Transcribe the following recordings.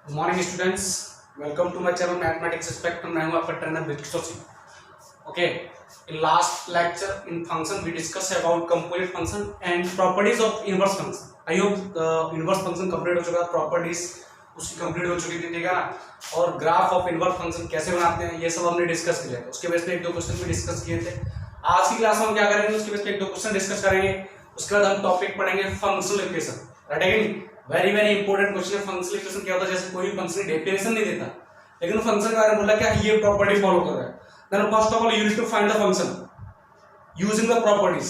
Good morning students, welcome to my channel mathematics spectrum. मैं हूं आपका trainer Victor Singh. Okay, in last lecture in function we discuss about composite function and properties of inverse function. I hope inverse function complete हो चुका, properties उसकी complete हो चुकी थी, ठीक है ना। और ग्राफ ऑफ इनवर्स फंक्शन कैसे बनाते हैं ये सब हमने डिस्कस किया था। उसके बेस पे एक दो क्वेश्चन भी डिस्कस किए थे। आज की क्लास में हम क्या करेंगे, उसके बेस पे एक दो क्वेश्चन डिस्कस करेंगे। उसके बाद हम टॉपिक पढ़ेंगे फंक्शनल इक्वेशन। राइट है कि नहीं? वेरी वेरी इंपॉर्टेंट क्वेश्चन है। फंक्शनल इक्वेशन क्या होता है? जैसे कोई फंक्शन डेफिनेशन नहीं देता, लेकिन फंक्शन के बारे में बोला क्या ये प्रॉपर्टी फॉलो कर रहा है। Then first of all you need to find the function using the properties.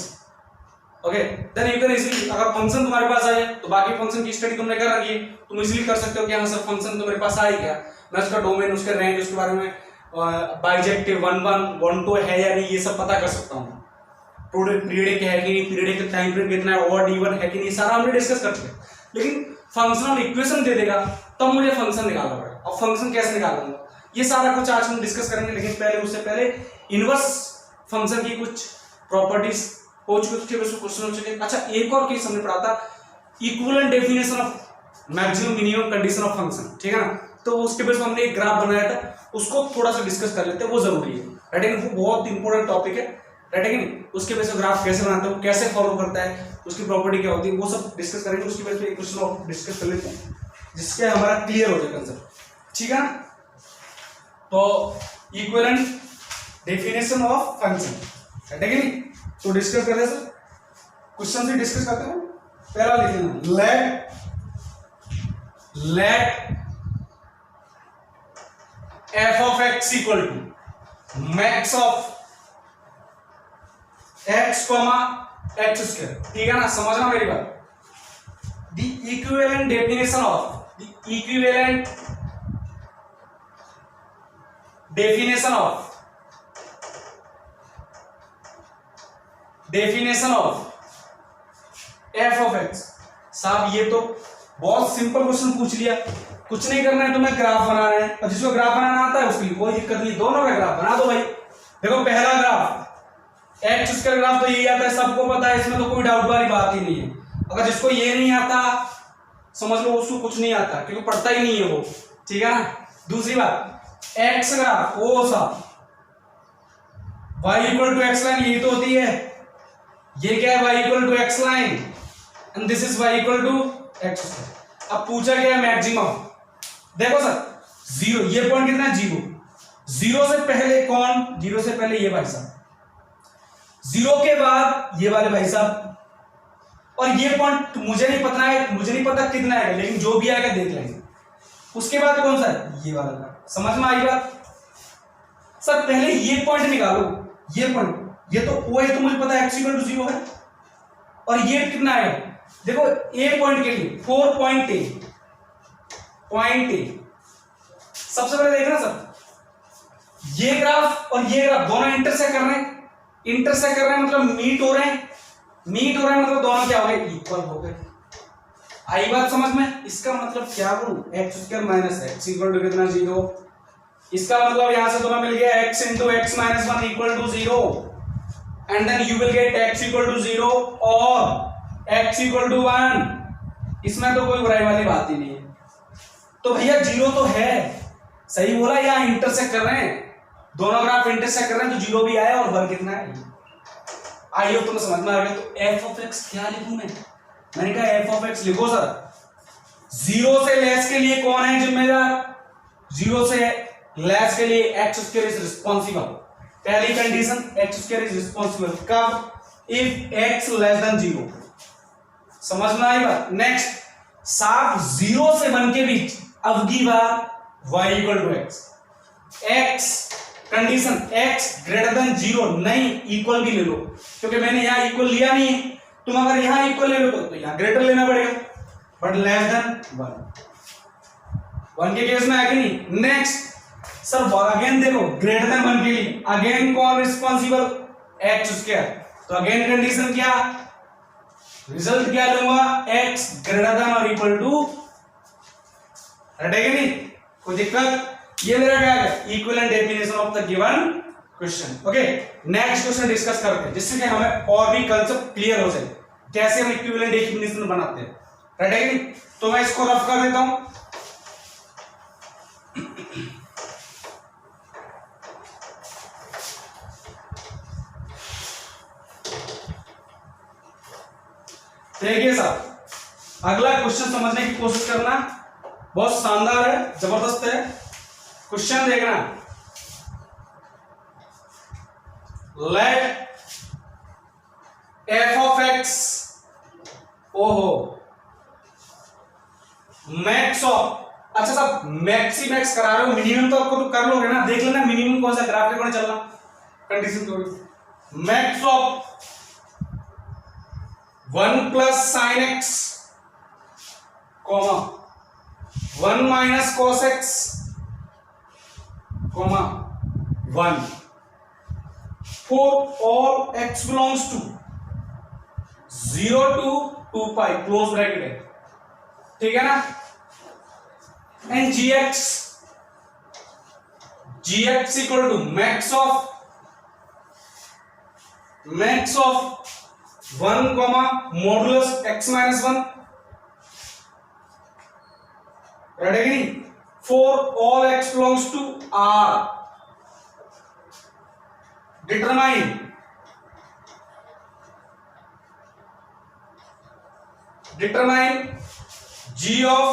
Okay, then you can easily, अगर फंक्शन तुम्हारे पास आ जाए तो बाकी फंक्शन की स्टडी तुमने कर रखी है, तुम इजीली कर सकते हो कि हां सर फंक्शन तो मेरे पास आ ही गया, मैं उसका डोमेन, उसका रेंज, उसके बारे में बाइजेक्टिव 1 1 1 2 है या नहीं ये सब पता कर सकता हूं। पीरियडिक है कि नहीं, पीरियडिक टाइम पीरियड कितना है, ऑड इवन है कि नहीं, सारा हमने डिस्कस कर चुके। लेकिन फंक्शनल इक्वेशन दे देगा तब मुझे फंक्शन निकालना पड़ेगा। अब फंक्शन कैसे निकालूंगा ये सारा कुछ आज हम डिस्कस करेंगे। लेकिन पहले उससे पहले इनवर्स फंक्शन की कुछ प्रॉपर्टीज हो चुके, क्वेश्चन हो चुके। अच्छा, एक और केस हमने पढ़ा था, equivalent definition of maximum minimum condition of function, ठीक है ना। तो उसके बेस पर हमने एक ग्राफ बनाया था, उसको थोड़ा सा डिस्कस कर लेते हैं, वो जरूरी है। राइट है, वो बहुत इंपॉर्टेंट टॉपिक है। राइट है कि नहीं? उसके बेस पर ग्राफ कैसे बनाते हो, कैसे फॉलो करता है, उसकी प्रॉपर्टी क्या होती है, वो सब डिस्कस करेंगे। उसके बेस पे एक क्वेश्चन और डिस्कस कर लेते हैं जिससे हमारा क्लियर हो जाए कंसेप्ट, ठीक है ना। तो equivalent definition of function, right है कि नहीं? तो डिस्कस करते हैं सर, क्वेश्चन से डिस्कस करते हैं। पहला लिख लेना, let f of x equal to max of x comma x square, ठीक है ना। समझना मेरी बात। The equivalent definition of definition of f of x। साहब ये तो बहुत सिंपल क्वेश्चन पूछ लिया, कुछ नहीं करना है, तुम्हें ग्राफ बनाना है। और जिसको ग्राफ बनाना आता है उसके लिए कोई दिक्कत नहीं, दोनों का ग्राफ बना दो भाई। देखो पहला ग्राफ एक्स स्क्वायर ग्राफ तो यही आता है, सबको पता है, इसमें तो कोई डाउट वाली बात ही नहीं है। अगर जिसको ये नहीं आता समझ लो उसको कुछ नहीं आता, क्योंकि पढ़ता ही नहीं है वो, ठीक है ना। दूसरी बात, एक्स ग्राफ वो सा y equal to x line, यही तो होती है। ये क्या है? y equal to x line and this is y equal to x square. अब पूछा गया मैक्सिमम, देखो सर जीरो, ये पॉइंट कितना है? जीरो। जीरो से पहले कौन? जीरो से पहले ये भाई साहब, जीरो के बाद ये वाले भाई साहब, और ये पॉइंट मुझे नहीं पता है, मुझे नहीं पता कितना है, लेकिन जो भी आएगा देख लेंगे। उसके बाद कौन सा है? ये वाला। समझ में आई बात? सर पहले ये पॉइंट निकालो, ये पॉइंट, ये तो ओ है, तो मुझे पता है x इक्वल टू 0 है। और ये कितना है? देखो ए पॉइंट के लिए 4 पॉइंट ए। सबसे पहले देखना सर, ये ग्राफ और ये ग्राफ दोनों इंटरसेक्ट कर रहे हैं। इंटरसेक्ट कर रहे हैं मतलब मीट हो रहे हैं। मीट हो रहे हैं मतलब दोनों क्या हो गए? इक्वल हो गए। आई बात समझ में? इसका मतलब क्या करूं? X square minus x equal to कितना? 0। इसका मतलब यहां से तुम्हें मिल गया x into x minus 1 equal to 0 and then you will get x equal to 0 और x इक्वल टू 1। इसमें तो कोई बुराई वाली बात ही नहीं है। तो भैया 0 तो है, सही बोला, यहाँ इंटरसेक्ट कर रहे हैं, दोनों ग्राफ इंटरसेक्ट कर रहे हैं, तो 0 भी आया और 1 कितना है? आइए तुम्हें समझ में आ गया। तो f of x क्या लिखूं मैंने कहा f of x लिखो सर। 0 से लेस के लिए कौन है जिम्मेदार? 0 से लेस के लिए x स्क्वायर इज रिस्पॉन्सिबल। पहली condition, x square is responsible कब? If x less than 0। समझ में आई बात? नेक्स्ट, साफ 0 से 1 के बीच अब की बार y equal to x condition, x greater than 0 नहीं, इक्वल भी ले लो, क्योंकि मैंने यहां इक्वल लिया नहीं है। तुम अगर यहां इक्वल ले लो तो यहां ग्रेटर लेना पड़ेगा, बट लेस देन 1 के केस में है कि नहीं। नेक्स्ट सर अगेन देखो, ग्रेटर देन 1 के लिए अगेन कौन रिस्पॉन्सिबल? X square. तो अगेन कंडीशन क्या, रिजल्ट क्या लूंगा? x ग्रेटर देन और इक्वल टू, हटेगा नहीं, कोई दिक्कत? ये मेरा क्या है? Equivalent definition of the given question. Okay, next question discuss करते हैं जिससे कि हमें और भी कंसेप्ट क्लियर हो जाए, कैसे हम इक्विवेलेंट डेफिनेशन बनाते हैं। राइट है कि नहीं? तो मैं इसको रफ कर देता हूं। देखिए साहब, अगला क्वेश्चन समझने की कोशिश करना, बहुत शानदार है, जबरदस्त है। क्वेश्चन देखना, लेट एफ ऑफ एक्स, ओहो मैक्स ऑफ, अच्छा साहब मैक्सी मैक्स करा रहे हो, मिनिमम तो आपको तो कर लोगे ना, देख लेना मिनिमम कौन सा ग्राफ लेकर चलना, कंडीशन तो max of 1 plus sine x comma 1 minus cos x comma 1 for all x belongs to 0 to 2 pi, close bracket है, ठीक है ना। And gx equal to max of 1 comma modulus x minus 1, ready, for all x belongs to r, determine g of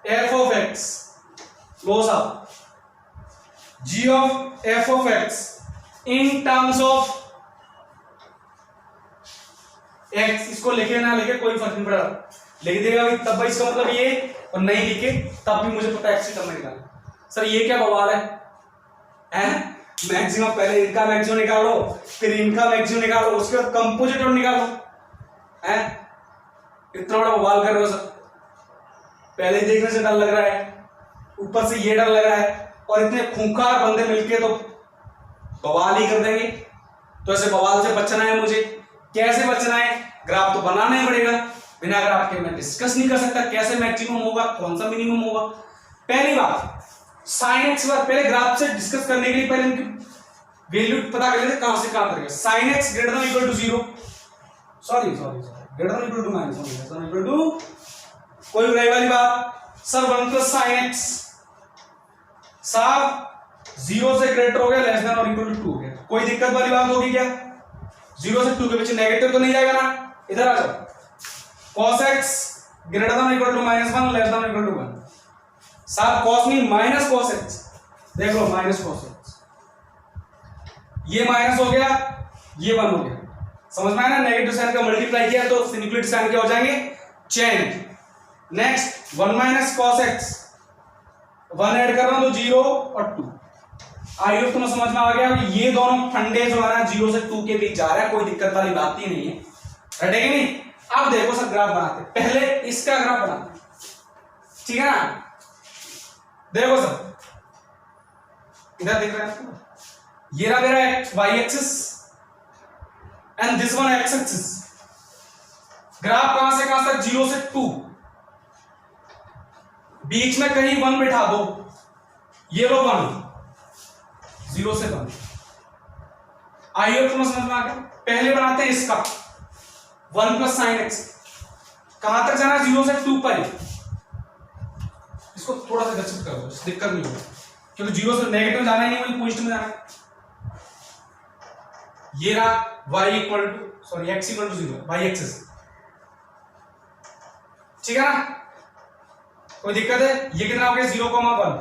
f of x, close up, g of f of x in terms of x, इसको लिखे ना लिखे कोई फर्क नहीं पड़ा, लिख देगा भाई तब भाई इसका मतलब ये, और नहीं लिखे तब भी मुझे पता है x की टर्म निकालना। सर ये क्या बवाल है? मैक्सिमम पहले इनका मैक्सिमम निकालो, फिर इनका मैक्सिमम निकालो, उसके बाद कंपोजिट टर्म निकालो, हैं? इतना बड़ा बवाल कर रहे हो सर, पहले ही देखने से डर लग रहा है, ऊपर से ये डर लग रहा है, और इतने खूंखार बंदे मिलके तो बवाल ही कर देंगे। तो ऐसे बवाल से बचना है मुझे, कैसे बचना है? ग्राफ तो बनाना ही पड़ेगा, बिना ग्राफ के मैं डिस्कस नहीं कर सकता कैसे मैक्सिमम होगा, कौन सा मिनिमम होगा। पहली बात साइन एक्स बार पहले ग्राफ से डिस्कस करने के लिए पहले इनकी वैल्यू पता कर लेते, कहां से कहां करेंगे। Sine x greater than equal to 0, sorry greater than equal to minus equal to, कोई बुराई वाली बात सर 1 प्लस साइन एक्स साहब 0 से ग्रेटर हो गया, लेस देन और इक्वल टू 2 हो गया, कोई दिक्कत वाली बात होगी क्या? 0 से 2 के बीच नेगेटिव तो नहीं जाएगा ना, इधर आ जाओ। cos x greater than equal to -1 less than equal to 1, साहब cos नहीं माइनस cos x, देख लो माइनस cos x, ये माइनस हो गया, ये 1 हो गया, समझ में आया ना। नेगेटिव साइन का मल्टीप्लाई किया तो सिंगुलरिटी साइन क्या हो जाएंगे? Change. Next 1 minus cos x, 1 add कर रहा हूं तो 0 और 2, आई होप तुम्हें समझ में आ गया कि ये दोनों फंडे जो है ना 0 से 2 के बीच जा रहा है, कोई दिक्कत वाली बात ही नहीं है, रटेगी नहीं। अब देखो सर ग्राफ बनाते, पहले इसका ग्राफ बनाते, ठीक है ना। देखो सर इधर देख रहे हैं, ये रहा मेरा y axis and this one x axis. Graph कहां से कहां तक? 0 से 2, बीच में कहीं 1 बिठा दो, ये लो 1, 0 से 1। आइए तुम्हें समझ में आ गया। पहले बनाते हैं इसका 1 प्लस साइन एक्स, कहां तक जाना है? 0 से 2 पर। इसको थोड़ा सा गच्छित करो, दिक्कत नहीं होगी, क्योंकि 0 से नेगेटिव जाना ही नहीं, मुझे पॉजिटिव में जाना है। ये रहा y equal to sorry x equal to 0, y axis, ठीक है ना, कोई दिक्कत है? ये कितना हो गया? 0,1,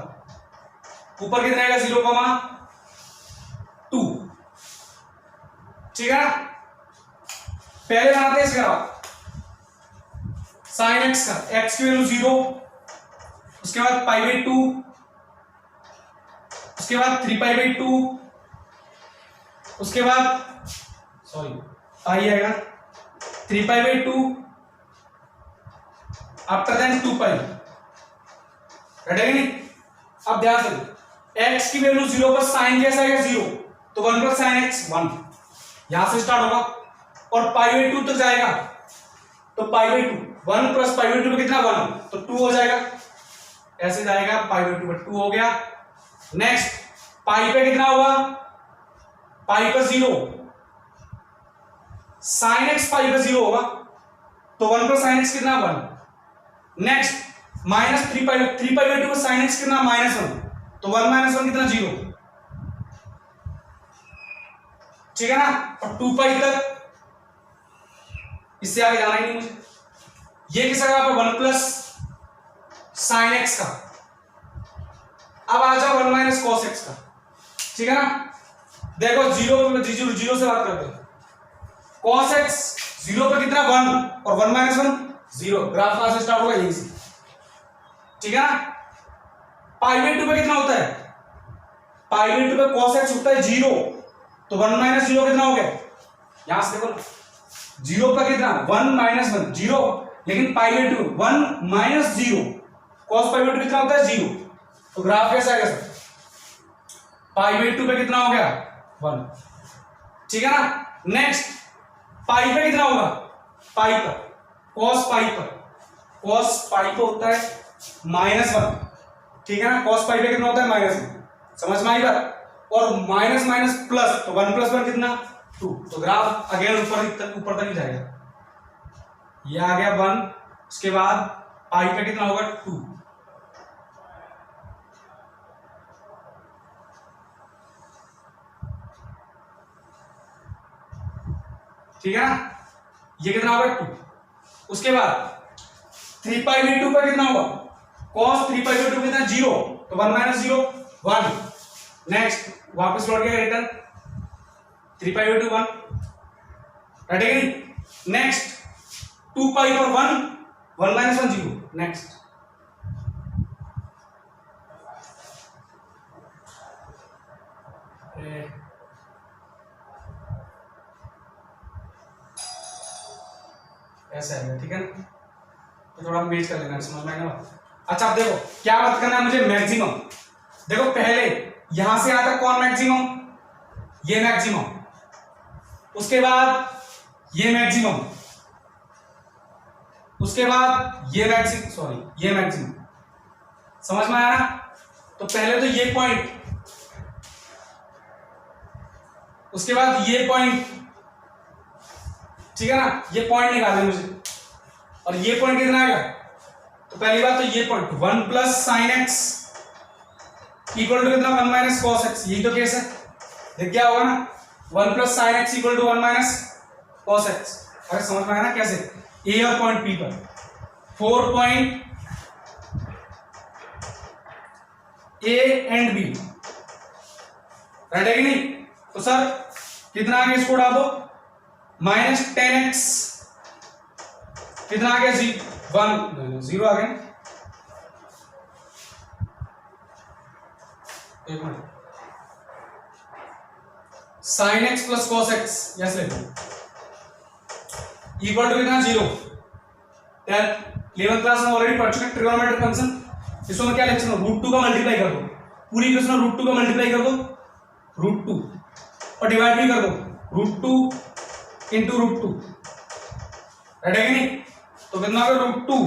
ऊपर कितना आएगा? 0,2, ठीक है ना। पहले बनाते हैं इसका साइन एक्स का, x की वैल्यू 0, उसके बाद π/2, उसके बाद 3π/2, उसके बाद सॉरी पाई आएगा 3π/2, आफ्टर देन 2π, रटेगी नहीं। अब ध्यान से x की वैल्यू 0 पर साइन कैसा आएगा? 0, तो 1 प्लस साइन x 1, यहां से स्टार्ट होगा और π/2 तक जाएगा, तो π/2 1 प्लस π/2 पे कितना? 1, तो 2 हो जाएगा, ऐसे जाएगा π/2 पर 2 हो गया। नेक्स्ट पाई पे कितना होगा? पाई पर 0, साइन एक्स पाई पर 0 होगा, तो 1 प्लस साइन एक्स कितना? 1। नेक्स्ट माइनस 3π/2 पर साइन एक्स कितना? -1, तो 1 - 1 कितना? 0, ठीक है ना। और 2π तक इससे आगे जाना ही नहीं मुझे। ये किसका यहाँ पर 1 प्लस साइन एक्स का, अब आ जाओ 1 माइनस कॉस एक्स का, ठीक है ना। देखो जीरो से बात करते हैं। कॉस एक्स 0 पे कितना 1 और 1 माइनस 1 0, ग्राफ कहां से स्टार्ट होगा यहीं से, ठीक है ना। पाई बाई 2 पे कितना होता है, पाई बाई 2 पे कॉस एक्स होता है 0, तो 1 माइनस 0 कितना हो गया, यहां से देखो 0 पर कितना 1 माइनस 1 0, लेकिन pi by 2 1 minus 0, cos pi by 2 कितना होता है 0, तो ग्राफ कैसा आएगा सर, पाई बाई 2 पे कितना हो गया 1, ठीक है ना। नेक्स्ट पाई पे कितना होगा, पाई पर कॉस पाई पर होता है -1, ठीक है ना। कॉस पाई पे कितना होता है -1, समझ में आई बात। और माइनस माइनस प्लस, तो 1 प्लस 1 कितना 2, तो ग्राफ अगेन ऊपर तक ही जाएगा। ये आ गया 1, उसके बाद पाई पे कितना होगा 2, ठीक है ना। ये कितना होगा 2, उसके बाद 3 पाई बाई 2 पर कितना होगा, cos 3 पाई बाई 2 कितना 0, तो 1 माइनस 0 1, नेक्स्ट वापस लौट गया रिटर्न 3 पाई बाई 2 1, रटेगी। नेक्स्ट 2 पाई पर 1 माइनस 1 0, नेक्स्ट ऐसा है, ठीक है ना। तो थोड़ा मेज कर लेना, समझ में आएगा। अच्छा अब देखो क्या बात करना है मुझे, मैक्सिमम। देखो पहले यहां से आता कौन मैक्सिमम, ये मैक्सिमम, उसके बाद ये मैक्सिमम, उसके बाद ये मैक्सिमम, समझ में आया ना। तो पहले तो ये पॉइंट, उसके बाद ये पॉइंट, ठीक है ना। ये पॉइंट निकालना मुझे, और ये पॉइंट कितना आएगा, तो पहली बात तो ये point 1 plus sine x equal to कितना 1 माइनस कॉस एक्स, यही तो केस है। देख क्या होगा ना, 1 plus sine x equal to 1 minus cos x. अरे समझ में आया ना कैसे, ए और पॉइंट पी पर 4 point A and B, right है कि नहीं। तो सर कितना आ गया, इसको डाल दो -10x, कितना आ गया 0 आ गया। एक minute, sign x plus cos x yes ले इक्वल टू कितना 0। 11th क्लास में ऑलरेडी पढ़ चुके ट्रिगोनोमेट्रिक फंक्शन। इसमें क्या लेक्चर √2 का मल्टीप्लाई कर दो, पूरी क्वेश्चन √2 का मल्टीप्लाई कर दो, √2 और डिवाइड भी कर दो √2 इंटू √2, राइट है कि नहीं। तो कितना होगा √2,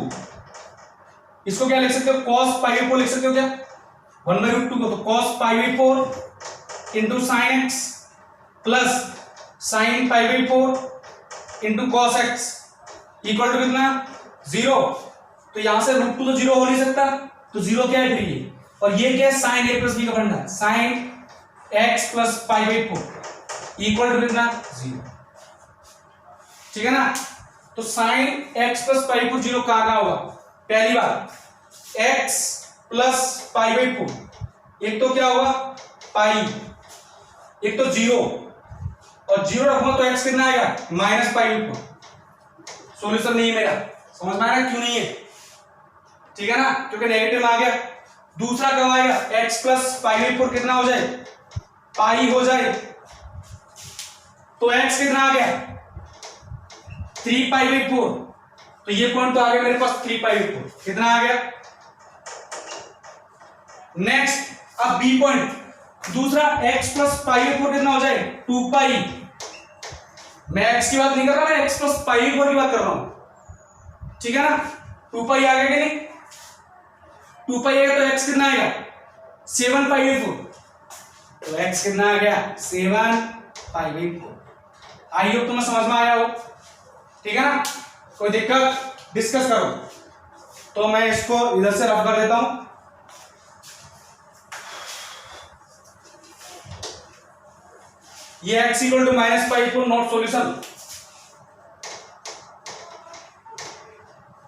इसको क्या लिख सकते हो, cos पाई बाई 4 लिख सकते हो क्या, 1/√2 को, तो cos pi by 4 into sine x plus sine pi by 4 into cos x equal to कितना 0। तो यहां से √2 तो 0 हो नहीं सकता, तो 0 क्या है फिर ये, और ये क्या है साइन a प्लस बी का फंडा, sine x plus pi by 4 equal to कितना 0, ठीक है ना। तो साइन x प्लस पाई 4 0 कहां होगा, पहली बात x प्लस पाई बाई 4, एक तो क्या होगा पाई, एक तो 0, और 0 रखूंगा तो x कितना आएगा माइनस पाई बाई 4। सॉल्यूशन नहीं है मेरा, समझ में आया क्यों नहीं है, ठीक है ना, क्योंकि नेगेटिव आ गया। दूसरा कब आएगा, x प्लस पाई बाई 4 कितना हो जाए, पाई हो जाए, तो x कितना आ गया 3 पाई बाई 4, तो ये पॉइंट तो आ गया मेरे पास 3 पाई बाई 4, कितना आ गया। नेक्स्ट अब बी पॉइंट, दूसरा x प्लस पाई बाई 4 कितना हो जाए 2 पाई, मैं x की बात नहीं कर रहा, मैं x प्लस पाई बाई 4 की बात कर रहा हूं, ठीक है ना। 2 पाई आ गया कि नहीं, 2 पाई आएगा तो x कितना आएगा 7 पाई बाई 4, तो x कितना आ गया 7 पाई बाई 4। आई होप तुम्हें समझ में आया हो, ठीक है ना। कोई दिक्कत डिस्कस करो, तो मैं इसको इधर से रफ कर देता हूं। ये x equal to minus pi 4 not solution,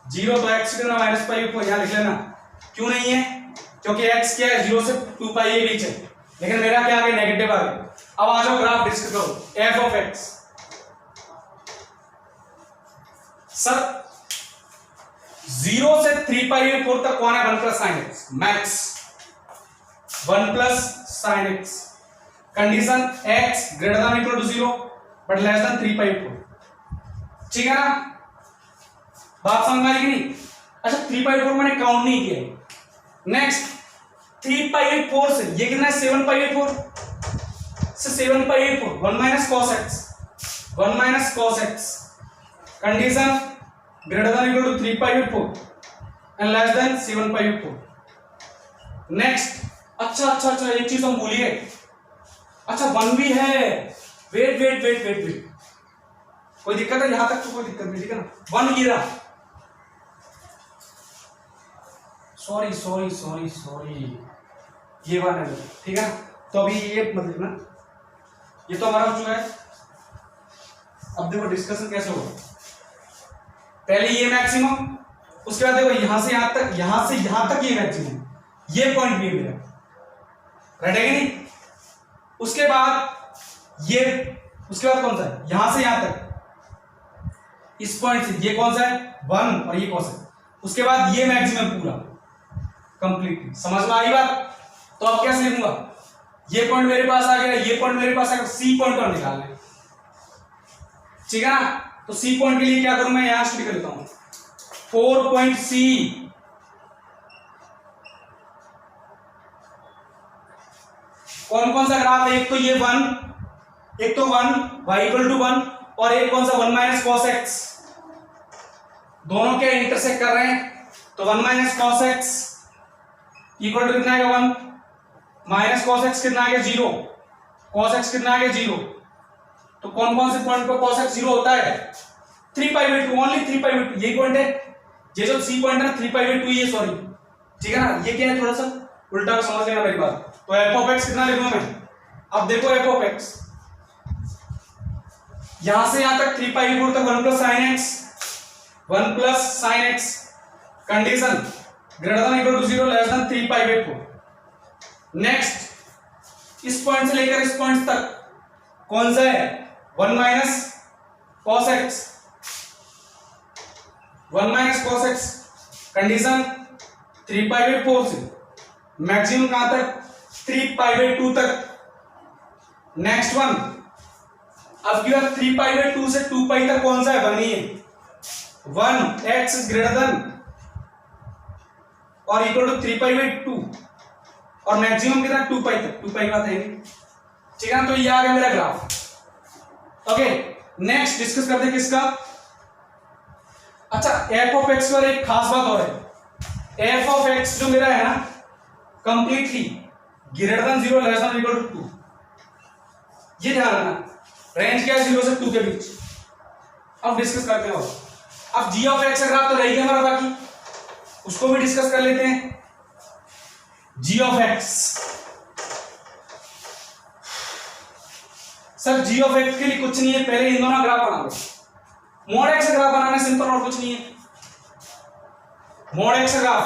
0 तो x कितना माइनस पाई को यहाँ लिख लेना। क्यों नहीं है? क्योंकि x क्या है 0 से 2 पाई के बीच है, लेकिन मेरा क्या आ गया नेगेटिव आ गया। अब आ जाओ ग्राफ डिस्कस करो f ऑफ x। सर 0 से 3 पाई 4 तक कौन है 1 plus sine x? Max 1 plus sine x. Condition x greater than equal to 0 but less than 3 pi 4। ठीक है ना? बात समझ में आई कि नहीं? अच्छा 3 पाई 4 मैंने काउंट नहीं किया। नेक्स्ट 3 पाई 4 से ये कितना है 7 पाई 4 से 7 pi 4 1 minus cos x 1 minus cos x। Condition greater than equal to 3 pi 4 and less than 7 pi 4। Next अच्छा एक चीज हम भूलिए। अच्छा 1 भी है। वेट कोई दिक्कत है? यहां तक तो कोई दिक्कत नहीं, ठीक है ना? 1 गिरा। सॉरी ये 1 है, ठीक है ना? तो अभी ये मतलब ना ये तो हमारा हो चुका है। अब देखो डिस्कशन कैसे होगा। पहले ये मैक्सिमम, उसके बाद देखो यहां से यहां तक ये मैक्सिमम, ये पॉइंट भी है मेरा, राइट है कि नहीं? उसके बाद ये, उसके बाद कौन सा है यहां से यहां तक इस पॉइंट से ये कौन सा है 1 और ये कौन सा है, उसके बाद ये मैक्सिमम पूरा कंप्लीट। समझ में आई बात? तो अब कैसे लिखूंगा? ये पॉइंट मेरे पास आ गया, ये पॉइंट मेरे पास आ गया, सी पॉइंट और निकालना है, ठीक है ना? तो सी पॉइंट के लिए क्या करूं मैं? यहां स्टडी कर लेता हूं 4 पॉइंट सी। कौन कौन सा ग्राफ है? एक तो ये 1, एक तो 1 y इक्वल टू 1 और एक कौन सा 1 माइनस cos x। दोनों के इंटरसेक्ट कर रहे हैं, तो 1 minus cos x equal to कितना आएगा 1 माइनस cos x कितना आ गया 0, cos x कितना आ गया 0। तो कौन कौन से पॉइंट पर cos x 0 होता है? 3 pi by 2, only 3 pi by 2 यही पॉइंट है। ये जो सी पॉइंट है ना 3 पाई बाई 2 ये, सॉरी, ठीक है ना? ये क्या है थोड़ा सा उल्टा समझ लेना मेरी बात। तो f ऑफ x कितना लिखूंगा मैं? अब देखो f ऑफ x यहां से यहां तक 3 पाई 4 तक 1 plus sine x 1 plus sine x. Condition greater than equal to 0 less than 3 pi by 4। Next इस पॉइंट से लेकर इस पॉइंट तक कौन सा है 1 minus cos x 1 minus cos x। Condition 3 pi by 4 से मैक्सिमम कहां तक 3 पाई बाई 2 तक। नेक्स्ट वन, अब की बात 3 पाई बाई 2 से 2 पाई तक कौन सा है? 1 ही है। 1 x इज ग्रेटर देन और इक्वल टू 3 पाई बाई 2 और मैक्सिमम कितना 2 पाई तक। 2 पाई की बात है नहीं, ठीक है ना? तो ये आ गया मेरा ग्राफ। ओके नेक्स्ट डिस्कस करते हैं किसका? अच्छा f ऑफ x पर एक खास बात और है। f ऑफ x जो मेरा है ना completely greater than 0 less than equal to 2, ये ध्यान रखना। रेंज क्या है 0 से 2 के बीच। अब डिस्कस करते हैं। अब g ऑफ x का ग्राफ तो रह गया हमारा, बाकी उसको भी डिस्कस कर लेते हैं। g of x, sir g of x के लिए कुछ नहीं है, पहले इन दोनों ग्राफ बना लो। मोड x ग्राफ बनाना सिंपल और कुछ नहीं है। Mode x graph,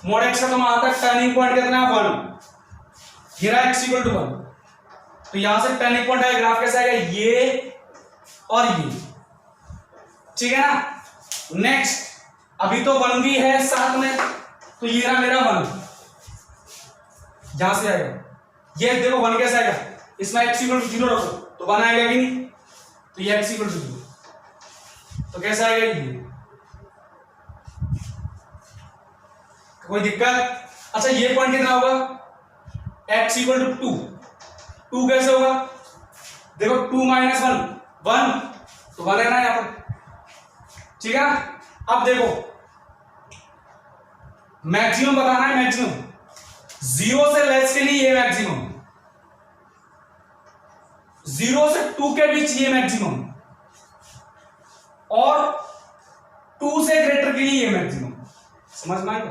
mode x का तो आता है टर्निंग पॉइंट कितना है 1, ये रहा x इक्वल टू 1। तो यहां से टर्निंग पॉइंट आएगा, ग्राफ कैसा आएगा ये और ये, ठीक है ना? नेक्स्ट अभी तो 1 भी है साथ में, तो ये रहा मेरा 1, यहां से आएगा ये। देखो 1 कैसे आएगा? इसमें x इक्वल टू 0 रखो तो 1 आएगा कि नहीं? तो ये x इक्वल टू 0 तो कैसे आएगा ये? कोई दिक्कत? अच्छा ये पॉइंट कितना होगा? x equal to 2। 2 कैसे होगा? देखो 2 माइनस 1 तो 1 है ना यहां पर, ठीक है ना? अब देखो मैक्सिमम बताना है, मैक्सिमम 0 से लेस के लिए ये मैक्सिमम, 0 से 2 के बीच ये मैक्सिमम और 2 से ग्रेटर के लिए ये मैक्सिमम। समझ में आएगा?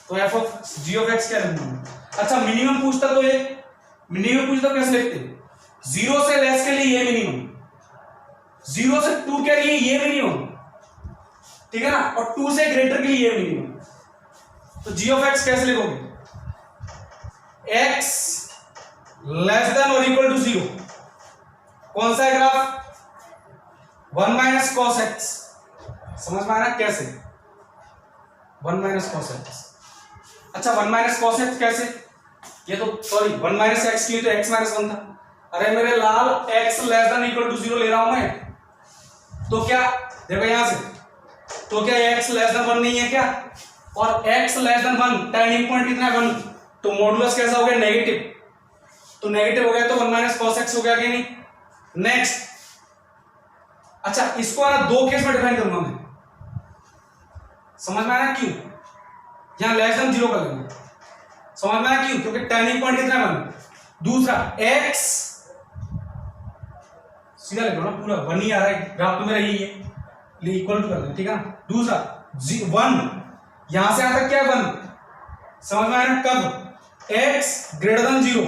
तो f of g of x क्या लिखूंगा? अच्छा मिनिमम पूछता तो ये मिनिमम पूछता कैसे लिखते? 0 से लेस के लिए ये मिनिमम, 0 से 2 के लिए ये मिनिमम ठीक है ना, और 2 से ग्रेटर के लिए ये मिनिमम। तो जी ऑफ एक्स कैसे लिखोगे, एक्स लेस देन और इक्वल टू 0, कौन सा है ग्राफ, 1 माइनस कॉस एक्स, समझ में आ रहा है कैसे, 1 माइनस कॉस एक्स। अच्छा 1 माइनस कॉस एक्स कैसे, ये तो सॉरी 1 माइनस एक्स की तो x माइनस 1 था, अरे मेरे लाल x less than equal to 0 ले रहा हूं मैं, तो क्या देखो यहां से, तो क्या x लेस देन 1 नहीं है क्या, और x less then 1 turning point कितना है 1, तो मॉडुलस कैसा हो गया नेगेटिव, तो नेगेटिव हो गया तो 1 माइनस कॉस एक्स हो गया कि नहीं। नेक्स्ट, अच्छा इसको ना दो केस में डिफाइन करूंगा मैं, समझ में आया क्यों, यहां लेस देन 0 कर लेंगे, समझ में आया क्यों, क्योंकि टर्निंग पॉइंट कितना है 1। दूसरा x सीधा लिखो ना, पूरा 1 ही आ रहा है, ग्राफ तो मेरा यही है, इक्वल टू कर दें, ठीक है ना। दूसरा 1 यहां से आता क्या है 1, समझ में आया ना, कब x greater than 0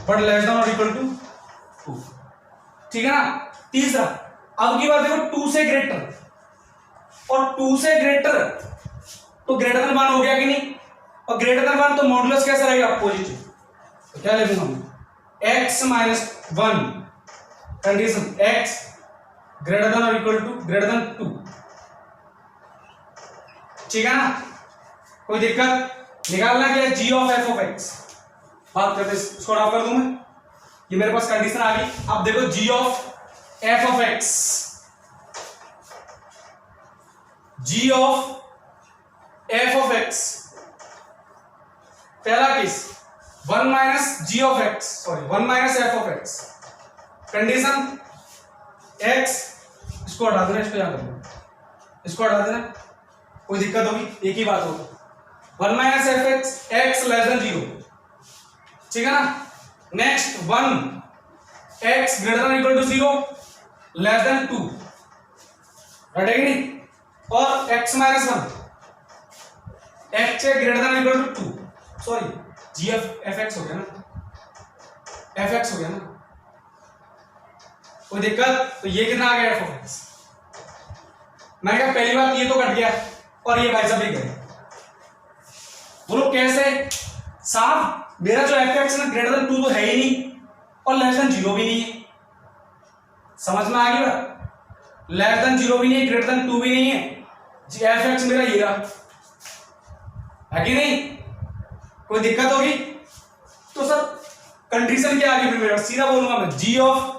but less then और इक्वल टू 2, ठीक है ना। तीसरा, अब की बात देखो 2 से ग्रेटर, और 2 से ग्रेटर तो ग्रेटर देन 1 हो गया कि नहीं, और ग्रेटर देन 1 तो मॉडुलस कैसा रहेगा पॉजिटिव, तो क्या लिखूंगा मैं x minus 1, condition x greater then और इक्वल टू ग्रेटर देन 2, ठीक है ना। कोई दिक्कत, निकालना क्या है g of f of x, बात करते इसको ड्रॉ कर दूं मैं, ये मेरे पास कंडीशन आ गई। अब देखो g of f of x, g of f of x, पहला case 1 minus g of x, sorry 1 minus f of x, condition x, इसको हटा देना, इसको यहां कर दो, इसको हटा देना, कोई दिक्कत होगी, एक ही बात होगी, 1 minus f x, x less than 0, ठीक है ना। Next 1 x greater than equal to 0 less than 2, हटेगी नहीं, और x minus 1 x greater than equal to 2, sorry g f x हो गया ना, एफ एक्स हो गया ना, कोई दिक्कत, तो ये कितना आ गया एफ ऑफ एक्स, मैंने कहा पहली बात ये तो कट गया, और ये भाई साहब भी गए, बोलो कैसे, साहब मेरा जो एफ एक्स ना ग्रेटर देन 2 तो है ही नहीं, और लेस देन 0 भी नहीं है, समझ में आ गई बात, लेस देन 0 भी नहीं है, ग्रेटर देन 2 भी नहीं है, जी एफ एक्स मेरा ये रहा है कि नहीं, कोई दिक्कत होगी, तो सर कंडीशन क्या आ गई, फिर मेरा सीधा बोलूंगा मैं g of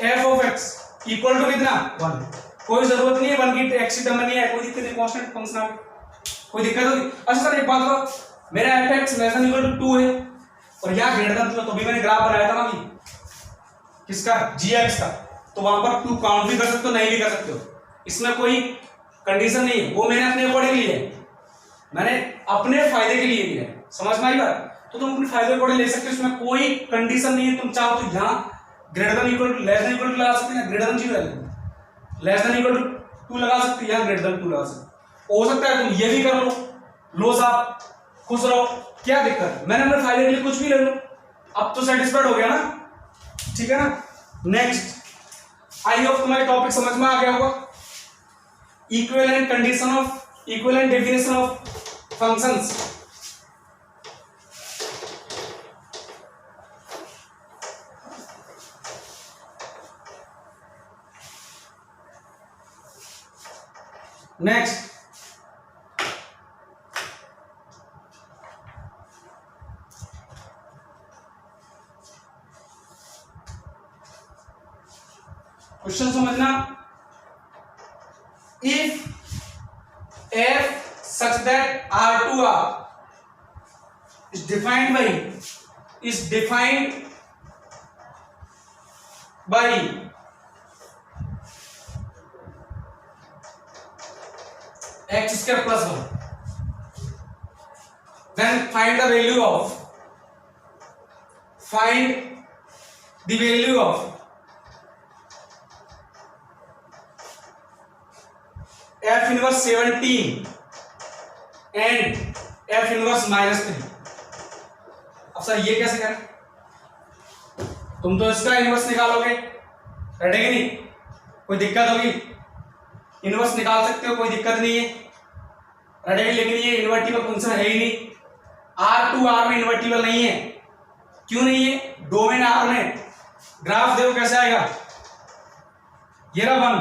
f of x equal to कितना 1, कोई जरूरत नहीं है 1 की x टर्म नहीं है, कोई दिक्कत नहीं, कांस्टेंट फंक्शन आ गया, कोई दिक्कत होगी। अच्छा सर एक बात बताओ, मेरा f(x) less than equal to 2 है, और यहां ग्रेटर देन 2 है, तो भी मैंने ग्राफ बनाया था ना अभी किसका, gx का, तो वहां पर 2 काउंट भी कर सकते हो, नहीं भी कर सकते हो, इसमें कोई कंडीशन नहीं है, वो मैंने अपने अकॉर्डिंग लिया है, मैंने अपने फायदे के लिए लिया है, समझ में आई बात, तो तुम अपने फायदे के अकॉर्डिंग ले सकते हो, इसमें कोई कंडीशन नहीं है, तुम चाहो तो यहां greater than equal to less than equal to लगा सकते हैं, ग्रेटर देन 0 लगा, लेस देन इक्वल टू 2 लगा सकते हैं, यहां ग्रेटर देन 2 लगा सकते हो सकता है तुम ये भी कर लो साहब, खुश रहो, क्या दिक्कत है, मैंने अपने फायदे के लिए कुछ भी ले लो, अब तो सेटिस्फाइड हो गया ना, ठीक है ना। नेक्स्ट, आई होप तुम्हारे टॉपिक समझ में आ गया होगा, equivalent condition of, equivalent definition of functions, next question समझना, if f such that R2R is defined by x square plus 1, then find the value of f inverse 17 and f inverse -3। अब sir ये कैसे करें, तुम तो इसका inverse निकालोगे, रटेगी नहीं, कोई दिक्कत होगी, इनवर्स निकाल सकते हो, कोई दिक्कत नहीं है, रटेगा, लेकिन ये इन्वर्टिबल फंक्शन है ही नहीं। R2R में इन्वर्टिबल नहीं है। क्यों नहीं है? डोमेन R में ग्राफ देखो कैसे आएगा, ये रहा 1,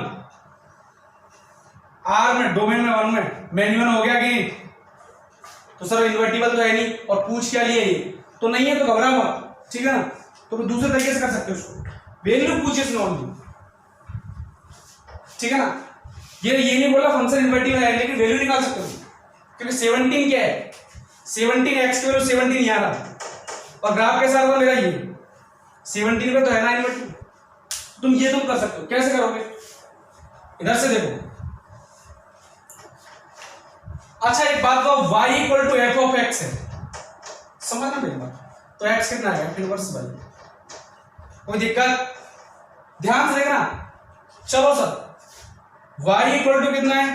R में डोमेन में 1 में मैन्युअल हो गया कि नहीं? तो सर इन्वर्टिबल तो है नहीं, और पूछ क्या लिए ये तो नहीं है, तो घबरा मत, ठीक है ना। तो दूसरे तरीके से कर सकते हो उसको, वैल्यू पूछिए नॉर्मली, ठीक है ना। ये नहीं बोला फंक्शन इन्वर्टिबल है, लेकिन वैल्यू निकाल सकते हो, क्योंकि 17 क्या है, 17 x की वैल्यू 17 यहाँ रहा, और ग्राफ कैसा रहा मेरा ये 17 पे तो है ना इन्वर्टिबल। तुम कर सकते हो, कैसे करोगे, इधर से देखो। अच्छा एक बात बताओ, y equal to f of x है, समझना मेरी बात। तो x कितना है, इनवर्स y, कोई दिक्कत, ध्यान से देखना। चलो सर y इक्वल टू कितना है,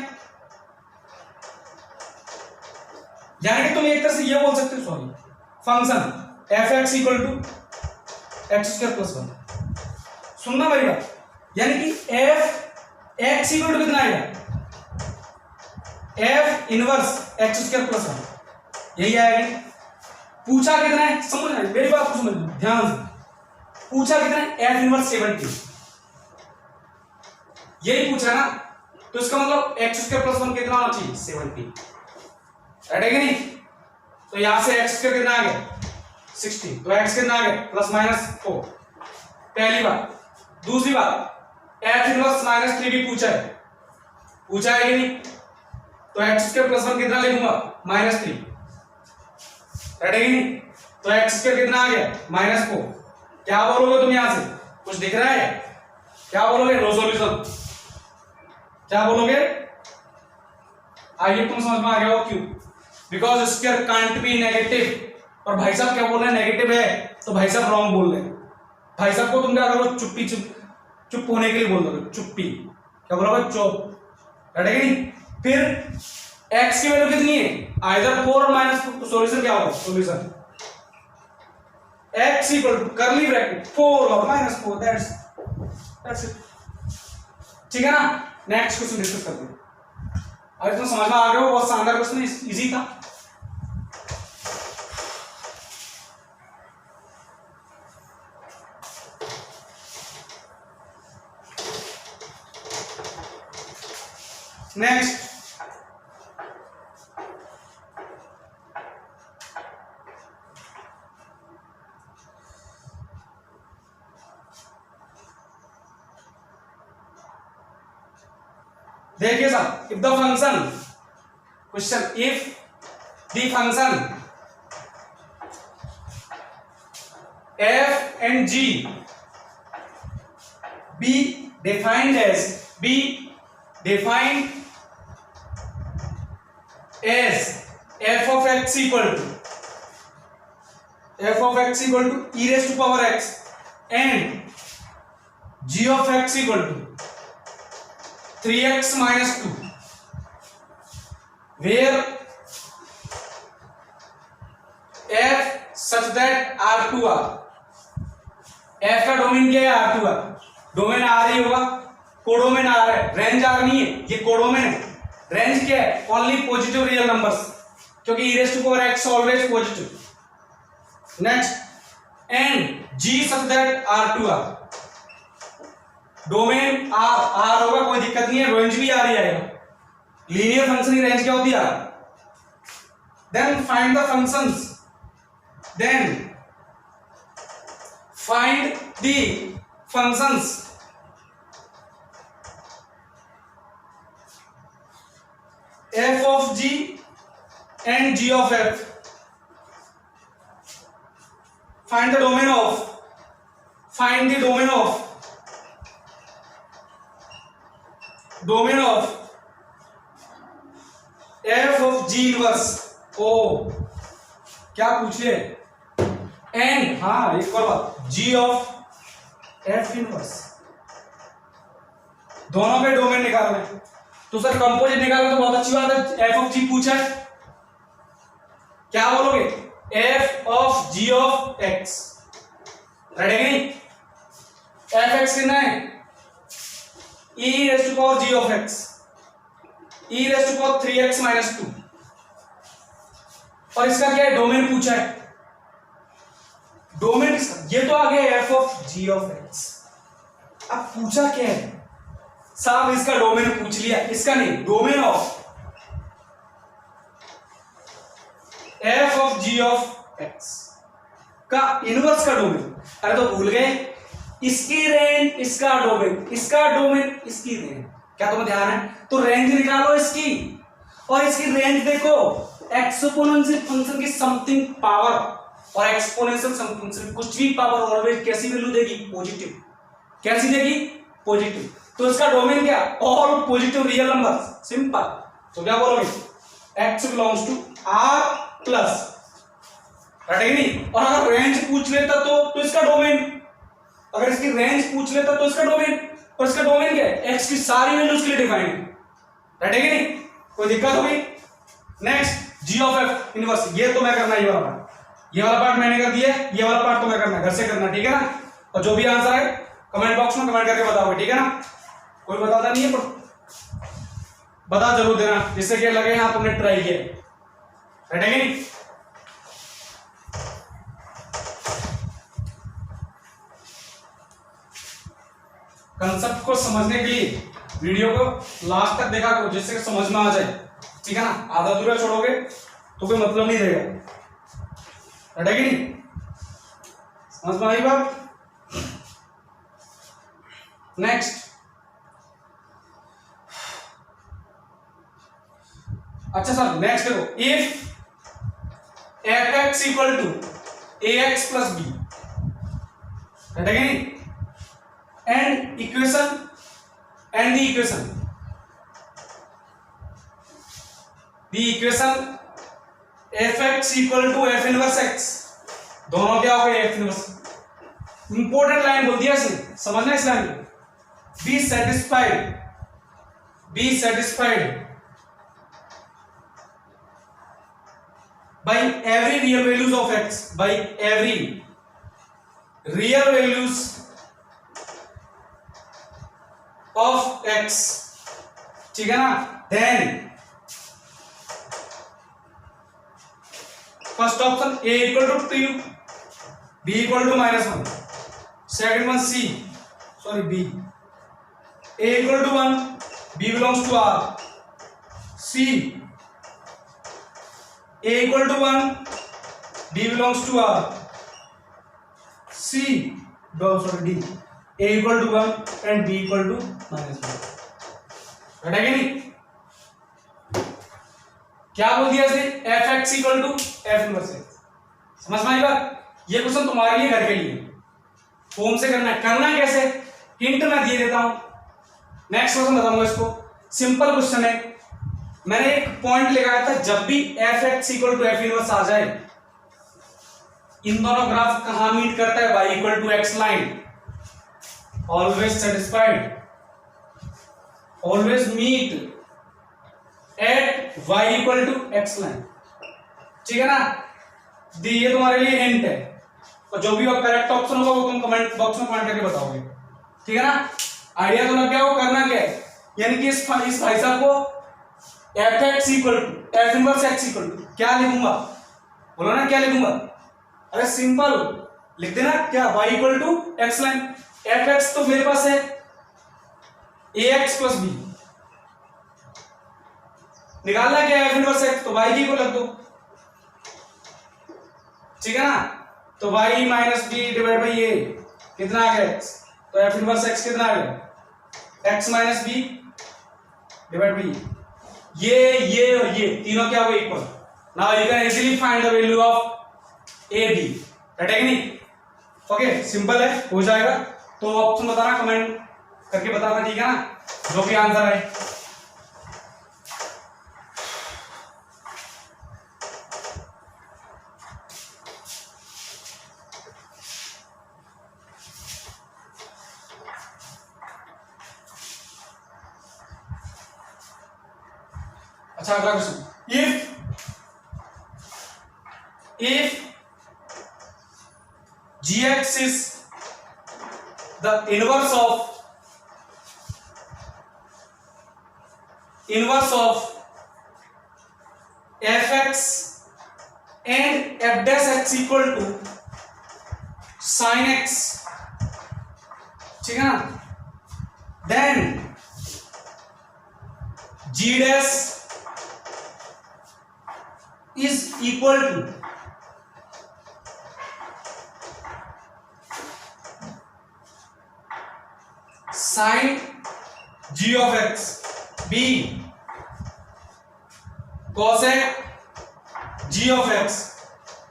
यानी कि तुम एक तरह से ये बोल सकते हो, sorry, function f x equal to x square plus 1। सुनना मेरी बात, यानी कि एफ एक्स इक्वल टू कितना आएगा, F inverse x square plus 1, यही आएगा। पूछा कितना है, समझना मेरी बात को, समझ ध्यान से, पूछा कितना है, एफ इनवर्स 70, यही पूछा ना। तो इसका मतलब एक्स स्क्वायर प्लस 1 कितना होना चाहिए, 70, राइट है कि नहीं। तो यहां से एक्स स्क्वायर कितना आ गया, 60, तो एक्स कितना आ गया, प्लस माइनस 4, पहली बात। दूसरी बात, एफ इनवर्स माइनस 3 भी पूछा है कि नहीं, तो एक्स स्क्वायर प्लस 1 कितना लिखूंगा, -3, राइट है कि नहीं। तो एक्स स्क्वायर कितना आ गया, -4। क्या बोलोगे तुम, यहां से कुछ दिख रहा है, क्या बोलोगे, नो सॉल्यूशन, क्या बोलोगे, आइए तुम समझ में आ गया हो क्यों, because square can't be negative. और भाई साहब क्या बोल रहे हैं, नेगेटिव है, तो भाई साहब रॉन्ग बोल रहे हैं। भाई साहब को तुम क्या करो, चुप होने के लिए बोल दो, चुप्पी, क्या बोलोगे, चुप, राइट है कि नहीं। फिर x की वैल्यू कितनी है, आइदर 4 और -4, तो सॉल्यूशन क्या होगा, solution x equal to curly bracket 4 और -4, दैट्स इट, ठीक है ना। नेक्स्ट क्वेश्चन डिस्कस करते हैं। अरे तुम समझ में आ गए हो, बहुत शानदार क्वेश्चन, इजी था। नेक्स्ट, देखिए साहब, if the function, question, if the function f and g be defined as f of x equal to e raised to power x and g of x equal to 3x minus 2, where f such that R2R, f का domain क्या है, R2R, domain R ही होगा, codomain R है, range R नहीं है, ये codomain है। Range क्या है, ओनली पॉजिटिव रियल नंबर्स, क्योंकि e raised to power x always positive. Next, and g such that R2R, domain R होगा, कोई दिक्कत नहीं है, रेंज भी R ही आएगा, लीनियर फंक्शन की रेंज क्या होती है, then find the functions, f of g and g of f, find the domain of f of g inverse, ओ क्या पूछे, एंड हाँ एक और बात, g of f इनवर्स, दोनों के डोमेन निकालना है। तो सर कंपोजिट निकालना तो बहुत अच्छी बात है, f of g पूछा है, क्या बोलोगे, f of g of x, right है नहीं। f x कितना है, e raised to power g of x, e raise to power 3x minus 2, और इसका क्या है, डोमेन पूछा है, डोमेन ये तो आ गया f of g of x। अब पूछा क्या है साहब, इसका डोमेन पूछ लिया, इसका नहीं, domain of f of g of x का इनवर्स का डोमेन। अरे तो भूल गए, इसकी रेंज इसका डोमेन, इसका डोमेन इसकी रेंज, क्या तुम्हें ध्यान है? तो रेंज निकालो इसकी, और इसकी रेंज देखो, एक्सपोनेंशियल फंक्शन की समथिंग पावर, और एक्सपोनेंशियल फंक्शन कुछ भी पावर ऑलवेज कैसी वैल्यू देगी, पॉजिटिव। कैसी देगी, पॉजिटिव। तो इसका डोमेन क्या, all positive real number, simple. तो क्या बोलोगे, x belongs to r plus, नहीं, और अगर रेंज पूछ लेता तो इसका डोमेन, अगर इसकी रेंज पूछ लेता तो इसका डोमेन, और इसका डोमेन क्या है, x की सारी वैल्यूज के लिए डिफाइंड है, राइट है कि नहीं? कोई दिक्कत होगी? Next g of f inverse, ये तो मैं करना, ये वाला पार्ट, ये वाला पार्ट मैंने कर दिया, ये वाला पार्ट तो मैं करना, घर से करना, ठीक है ना? और जो भी आंसर है कमेंट बॉक्स में कमेंट करके बताओगे, ठीक है ना? कोई बताता नहीं है पर बता जरूर देना, जिससे कि लगे हाँ तुमने ट्राई किया, राइट है कि नहीं? कंसेप्ट को समझने के लिए वीडियो को लास्ट तक देखा करो, जिससे समझ में आ जाए, ठीक है ना? आधा अधूरा छोड़ोगे तो कोई मतलब नहीं रहेगा, है कि नहीं? समझ में आई बात? नेक्स्ट, अच्छा सर नेक्स्ट देखो, if f(x) equal to ax plus b, है कि नहीं? And equation and the equation f(x) equal to f inverse x, दोनों क्या हो गए, f inverse। इंपॉर्टेंट लाइन बोल दिया इसने, समझना इस लाइन को, be satisfied by every real values of x, by every real values of x, ठीक है ना? Then first option a equal to 2, b equal to -1, second one c, sorry b, a equal to 1, b belongs to r, c, a equal to 1, b belongs to r, c, sorry d, a equal to 1 and b equal to -1, है कि नहीं? क्या बोल दिया इसने, f(x) equal to f inverse x। समझ में आई बात? ये क्वेश्चन तुम्हारे लिए, घर के लिए, होम से करना है। करना कैसे, हिंट मैं दे देता हूं, नेक्स्ट क्वेश्चन बताऊंगा इसको। सिंपल क्वेश्चन है, मैंने एक पॉइंट लगाया था, जब भी f(x) equal to f inverse आ जाए, इन दोनों ग्राफ कहां मीट करता है, y equal to x line, always satisfied, always meet at y equal to x line, ठीक है ना? ये तुम्हारे लिए हिंट है, और जो भी करेक्ट ऑप्शन होगा वो तुम कमेंट बॉक्स में कमेंट करके बताओगे, ठीक है ना? आइडिया तो लग गया हो, करना क्या है, यानी कि इस भाई साहब को f(x) equal to f inverse x equal to क्या लिखूंगा, बोलो ना क्या लिखूंगा? अरे सिंपल लिख देना, क्या, y equal to x line, f(x) तो मेरे पास है ax प्लस b, निकालना क्या है f इनवर्स x, तो y की को लग दो, ठीक है ना? तो y minus b divide by a कितना आ गया x, तो f इनवर्स x कितना आ गया, x minus b divide by ये और ये तीनों क्या हो गए, equal. Now you can easily find the value of a b, right है कि नहीं? ओके, सिंपल है, हो जाएगा। तो ऑप्शन बताना, कमेंट करके बताना, ठीक है ना? जो भी आंसर है। अच्छा, अगला question, if gx is the inverse of inverse of f x and f dash x equal to sine x, ठीक है ना, then g dash is equal to sine g of x, b cosec g of x,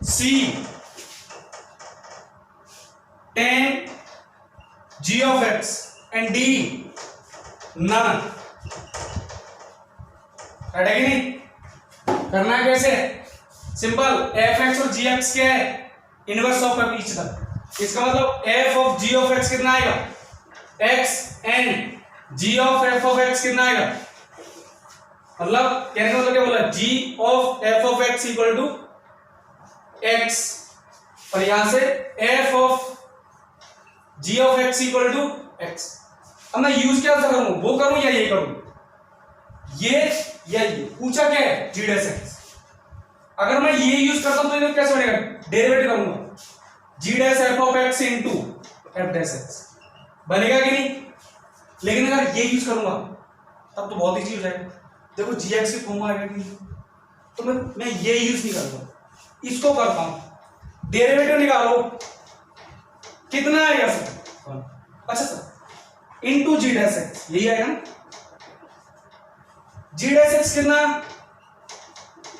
c tan g of x and d none. है कि नहीं? करना है कैसे? Simple, F x और जी एक्स क्या है? Inverse of each other. इसका मतलब f of g of x कितना आएगा? X and g of f of x कितना आएगा? मतलब कहने का मतलब क्या बोला? G of f of x equal to x, और यहां से f of g of x equal to x. अब मैं यूज क्या करूं? वो करूं या ये करूं? ये या ये? पूछा क्या है? जी डैश एक्स। अगर मैं ये यूज करता हूं तो ये कैसे बनेगा? डेरिवेटिव करूंगा, g dash f of x into f dash x, बनेगा कि नहीं? लेकिन अगर ये यूज करूंगा तब तो बहुत इजी हो जाएगा। देखो जी एक्स की फॉर्म आएगा कि नहीं, तो मैं ये यूज नहीं करूंगा, इसको करता हूं। डेरिवेटिव निकालो, कितना आएगा सर? अच्छा sir, into g dash x, यही आएगा ना? जी डैश एक्स कितना?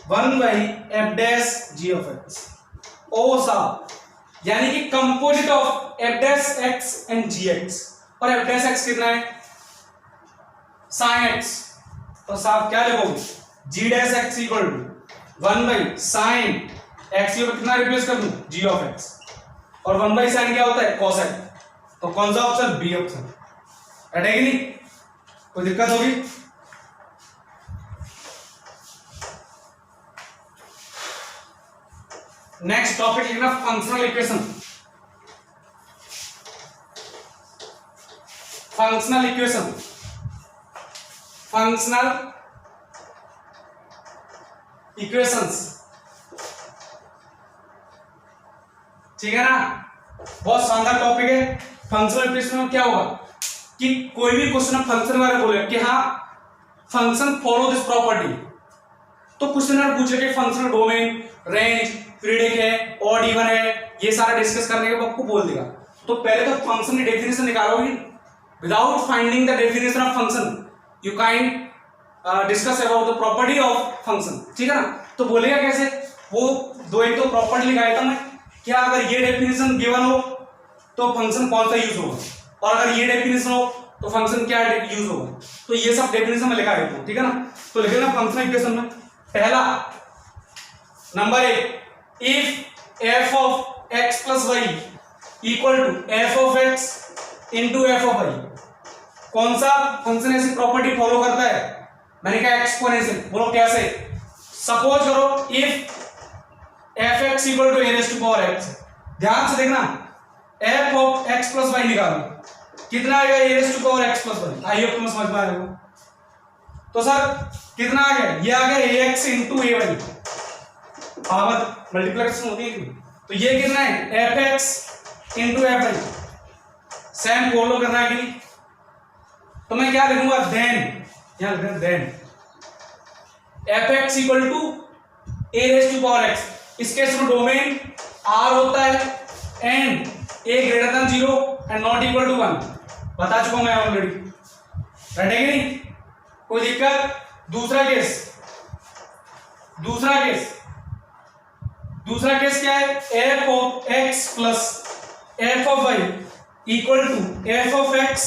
1 by f dash g of x. ओ साहब, यानी कि composite of f dash x and g x, और एफ डैश एक्स कितना है? Sine x. तो साहब क्या लिखोगे? G dash x equal to 1 by sine x, ये कितना रिप्लेस कर दूं? जी ऑफ एक्स, और 1 बाई साइन क्या होता है? कोसेक। तो कौन सा ऑप्शन? B option. है कि नहीं? कोई दिक्कत होगी? नेक्स्ट टॉपिक लिखना functional equation. Functional equation, functional equations, ठीक है ना? बहुत शानदार टॉपिक है। फंक्शनल इक्वेशन में क्या होगा कि कोई भी क्वेश्चन फंक्शन वाले बोले कि हाँ फंक्शन फॉलो दिस प्रॉपर्टी, तो क्वेश्चन पूछे कि फंक्शनल डोमेन, रेंज, पीरियडिक है, ऑड इवन है, ये सारा डिस्कस करने के बाद आपको बोल देगा। तो पहले तो फंक्शन की डेफिनेशन निकालोगे। Without finding the definition of function you kind discuss about the property of function, ठीक है ना? तो बोलेगा कैसे? वो एक दो प्रॉपर्टी लिखाया था मैं, क्या अगर ये डेफिनेशन गिवन हो तो फंक्शन कौन सा यूज होगा, और अगर ये डेफिनेशन हो तो फंक्शन क्या यूज होगा। तो ये सब डेफिनेशन में लिखा है, ठीक है ना? तो लिख लेना फंक्शनल इक्वेशन में। पहला number 1, if f of x plus y equal to f of x into f of y, कौन सा फंक्शन ऐसी प्रॉपर्टी फॉलो करता है? मैंने कहा एक्सपोनेंशियल। बोलो कैसे? सपोज करो if f x equal to a raise to power x, ध्यान से देखना, f of x plus y निकालो, कितना आएगा? A raise to power x plus y. I hope तुम्हें समझ में आएगा। तो सर कितना आ गया? ये आ गया a x into a y, power multiplication होती है। तो ये कितना है? F x into f y. Same follow करना है कि नहीं? तो मैं क्या लिखूंगा? देन, क्या लिखूंगा? Then f x equal to a raise to power x. इस केस में डोमेन आर होता है and a greater than 0 and not equal to 1, बता चुका मैं ऑलरेडी। राइट है कि नहीं? कोई दिक्कत? दूसरा केस क्या है? F of x plus f of y equal to f of x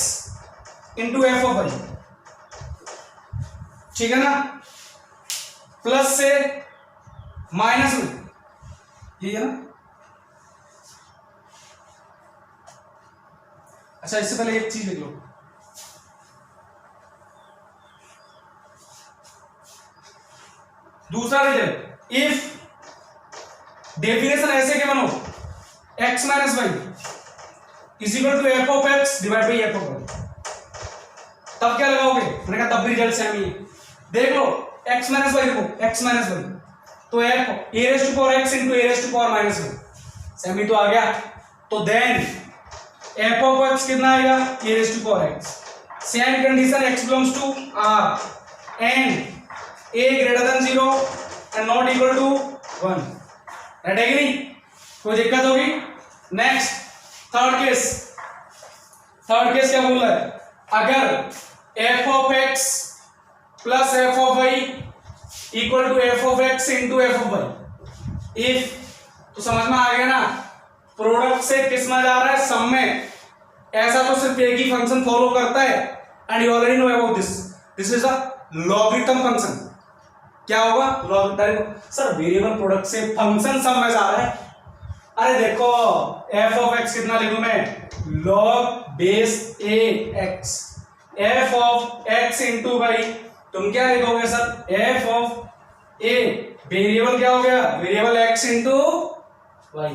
into f of y, ठीक है ना? प्लस से माइनस में, ये है ना? अच्छा, इससे पहले एक चीज लिख लो, दूसरा रिजल्ट, इफ डेफिनेशन ऐसे के बनो x minus y is equal to f of x divide by f of y, तब क्या लगाओगे? मैंने कहा तब भी रिजल्ट सेम ही है। देख लो x माइनस वाई, देखो x माइनस वाई, तो f a raise to power x into a raise to power minus y, same तो आ गया। तो देन f ऑफ x कितना आएगा, a raise to power x। Same condition x belongs to r and a greater than 0 and not equal to 1, right है कि नहीं, कोई दिक्कत होगी। नेक्स्ट थर्ड केस क्या बोल रहा है, अगर f of x plus f of y equal to f of x into f of y, if, तो समझ में आ गया ना, प्रोडक्ट से किस में जा रहा है, सम में। ऐसा तो सिर्फ एक ही फंक्शन फॉलो करता है and you already know about this is a logarithm function. क्या होगा, लॉगरिथम। सर वेरिएबल प्रोडक्ट से फंक्शन सम में जा रहा है, अरे देखो f ऑफ x कितना लिखूं मैं, log base a x, f of x into y, तुम क्या लिखोगे sir, f of a, variable क्या हो गया, variable x into y,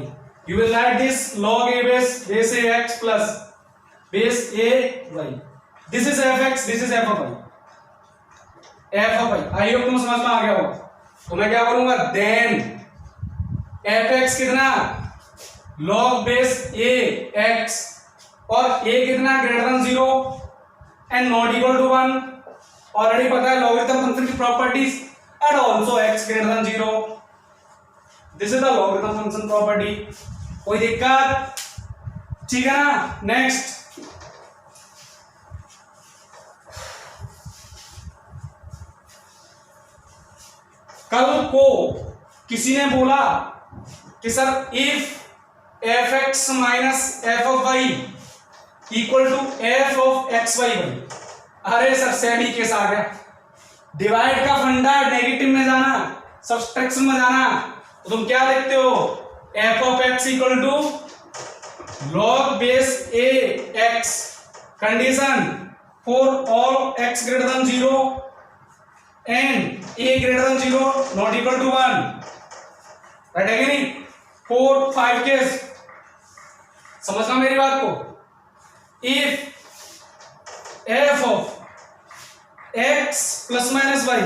you will write this log a base a x plus base a y, this is f(x), this is f of y, f of y। I hope तुम्हें समझ में आ गया होगा। तो मैं क्या बोलूंगा, देन f(x) कितना, log बेस a x, और a कितना, greater than 0 and not equal to 1, already पता है लॉगरिथम फंक्शन की properties, and also x greater than 0, this is the logarithm function property. कोई दिक्कत, ठीक है ना। नेक्स्ट कल को किसी ने बोला कि sir if f(x) minus f of y equal to f of x y y, अरे सर सेमी केस आ गया, डिवाइड का फंडा है, नेगेटिव में जाना, सब्सट्रैक्शन में जाना, तो तुम क्या देखते हो, f of x equal to log base a x, condition for all x greater than 0 and a greater than 0 not equal to 1, right है कि नहीं। 4 5 केस, समझना मेरी बात को। If f of x plus minus y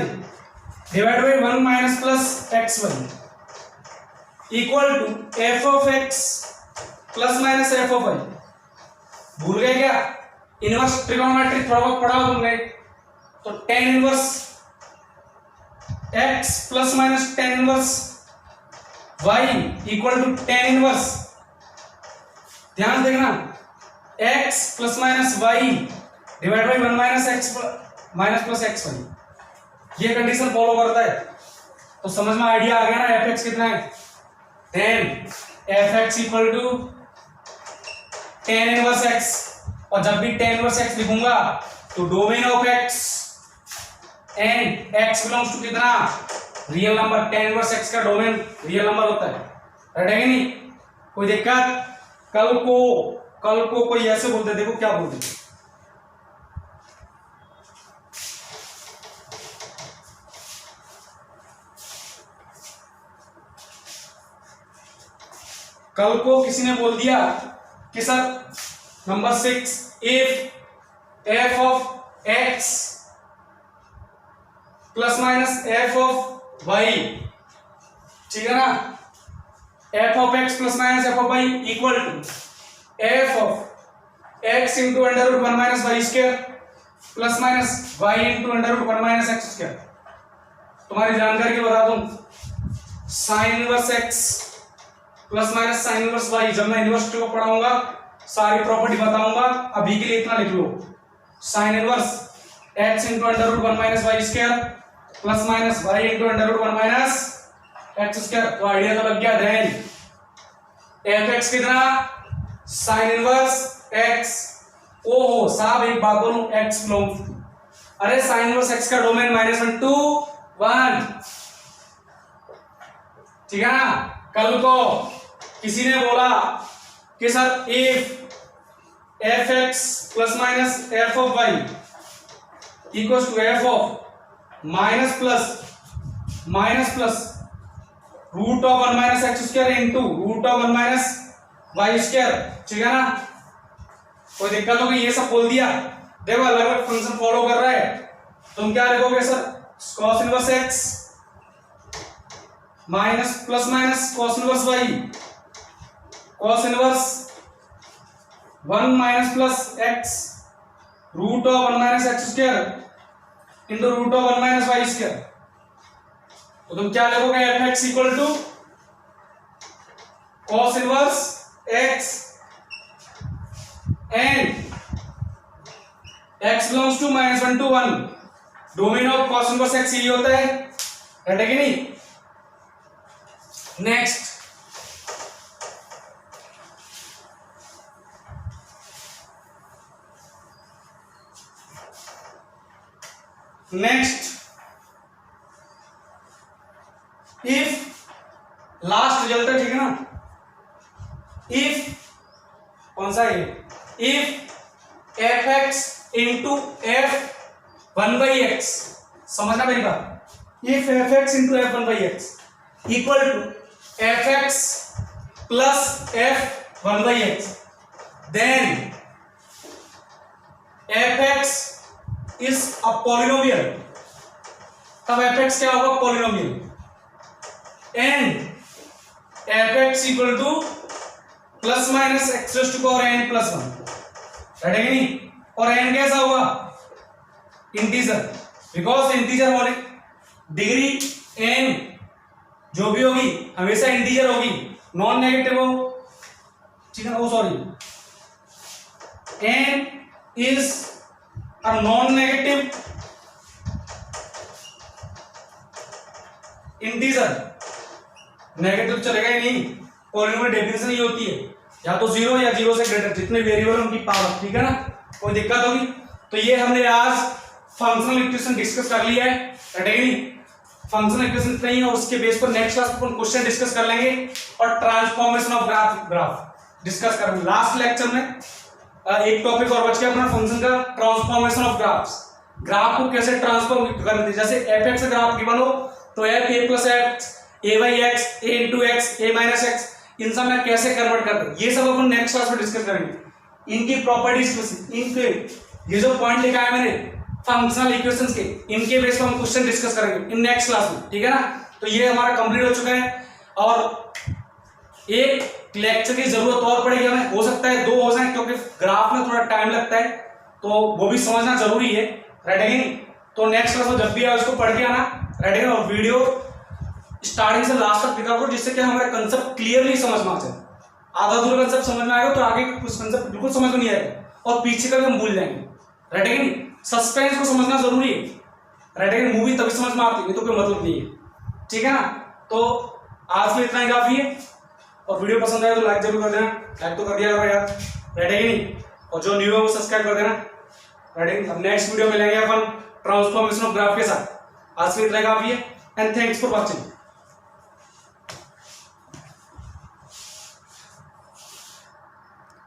divide by 1 minus plus x y equal to f of x plus minus f of y, भूल गए क्या, इनवर्स ट्रिगोनोमेट्री थोड़ा बहुत पढ़ा हो तुमने, तो tan inverse x plus minus tan inverse y equal to tan inverse, ध्यान देखना, x plus minus y divide by 1 minus x minus plus x y, ये कंडीशन फॉलो करता है। तो समझ में आइडिया आ गया ना, f(x) कितना है, then f(x) equal to tan inverse x, और जब भी tan इनवर्स x लिखूंगा तो domain of x and x belongs to कितना, real number, tan inverse x का डोमेन रियल नंबर होता है, राइट है कि नहीं, कोई दिक्कत। कल को कोई ऐसे बोलते, देखो क्या बोलते, कल को किसी ने बोल दिया कि sir number 6, if f of x plus minus f of y, ठीक है ना, f of x plus minus f of y equal to f of x into under root 1 minus y square plus minus y into under root 1 minus x square. तुम्हारी जानकारी के बता दूं, sine inverse x plus minus sine inverse y, जब मैं inverse को पढ़ाऊंगा सारी प्रॉपर्टी बताऊंगा, अभी के लिए इतना लिख लो, sine inverse x into under root 1 minus y square plus minus y into under root 1 minus x square. तो आइडिया तो लग गया, देन f(x) कितना, साइन इनवर्स x, ओहो साहब एक बात बोलूं, x बिलोंग्स टू, अरे साइन इनवर्स x का डोमेन -1 to 1, ठीक है ना। कल को किसी ने बोला कि sir if f(x) plus minus f of y equals to f of minus plus root of 1 minus x square into root of 1 minus y square, ठीक है ना, कोई दिक्कत होगी, ये सब बोल दिया। देखो अलग अलग फंक्शन फॉलो कर रहा है, तुम क्या लिखोगे sir, cos inverse x minus plus minus cos inverse y, cos inverse 1 minus plus x root of 1 minus x square into root of 1 minus y square. तो तुम क्या लिखोगे, f x equal to cos inverse x and x belongs to -1 to 1, domain of cos inverse x यही होता है, right है कि नहीं। नेक्स्ट इफ लास्ट रिजल्ट है, ठीक है ना, इफ कौन सा है, if f x into f 1/x, समझना मेरी बात, if f x into f 1/x equal to f x plus f 1/x, then f x is a polynomial, तब एफ एक्स क्या होगा, polynomial, and f x equal to plus minus x raise to power n plus 1, right है कि नहीं। और n कैसा होगा, integer, because integer होने डिग्री n जो भी होगी हमेशा इंटीजर होगी, नॉन नेगेटिव हो, ठीक है ना, वो sorry, n is a non negative integer, negative चलेगा ही नहीं, पॉलिनोमियल डेफिनेशन ये होती है या तो 0 या 0 से ग्रेटर, जितने वेरिएबल उनकी पावर, ठीक है ना, कोई दिक्कत होगी। तो ये हमने आज फंक्शनल इक्वेशन डिस्कस कर लिया है, राइट है नहीं, फंक्शनल इक्वेशन नहीं है, और उसके बेस पर नेक्स्ट क्लास में क्वेश्चन डिस्कस कर लेंगे और ट्रांसफॉर्मेशन ऑफ ग्राफ डिस्कस करेंगे। लास्ट लेक्चर में एक टॉपिक और बच गया अपना फंक्शन का, ट्रांसफॉर्मेशन ऑफ ग्राफ्स, ग्राफ को कैसे ट्रांसफॉर्म करते हैं, जैसे एफ एक्स ग्राफ गिवन हो तो f a plus x, a by x, a into x, a minus x, इन सब में कैसे कन्वर्ट करते हैं, ये सब अपन नेक्स्ट क्लास में डिस्कस करेंगे। इनकी प्रॉपर्टीज, इनके ये जो पॉइंट लिखा है मैंने फंक्शनल इक्वेशंस के, इनके बेस पर हम क्वेश्चन डिस्कस करेंगे इन नेक्स्ट क्लास में, ठीक है ना। तो ये हमारा कंप्लीट हो चुका है, और एक लेक्चर की जरूरत और पड़ेगी हमें, हो सकता है 2 हो जाए, क्योंकि ग्राफ में थोड़ा टाइम लगता है, तो वो भी समझना जरूरी है, राइट है कि नहीं। तो नेक्स्ट क्लास में जब भी आए उसको पढ़ के आना, राइट है, और वीडियो स्टार्टिंग से लास्ट तक देखा करो, जिससे कि हमारा कंसेप्ट क्लियरली समझ में आ जाए। आधा अधूरा कंसेप्ट समझ में आएगा तो आगे कुछ कंसेप्ट बिल्कुल समझ में नहीं आएगा, और पीछे का भी हम भूल जाएंगे, राइट है कि नहीं। सस्पेंस को समझना जरूरी है, राइट है कि मूवी तभी समझ में आती है, तो कोई मतलब नहीं है, ठीक है ना। तो आज के इतना ही काफी है, और वीडियो पसंद आए तो लाइक जरूर कर देना, लाइक तो कर दिया यार, राइट है कि नहीं, और जो न्यू है वो सब्सक्राइब कर देना, राइट है। अब नेक्स्ट वीडियो में लेंगे अपन ट्रांसफॉर्मेशन ऑफ ग्राफ के साथ। आज के इतना ही काफी है, एंड थैंक्स फॉर वॉचिंग।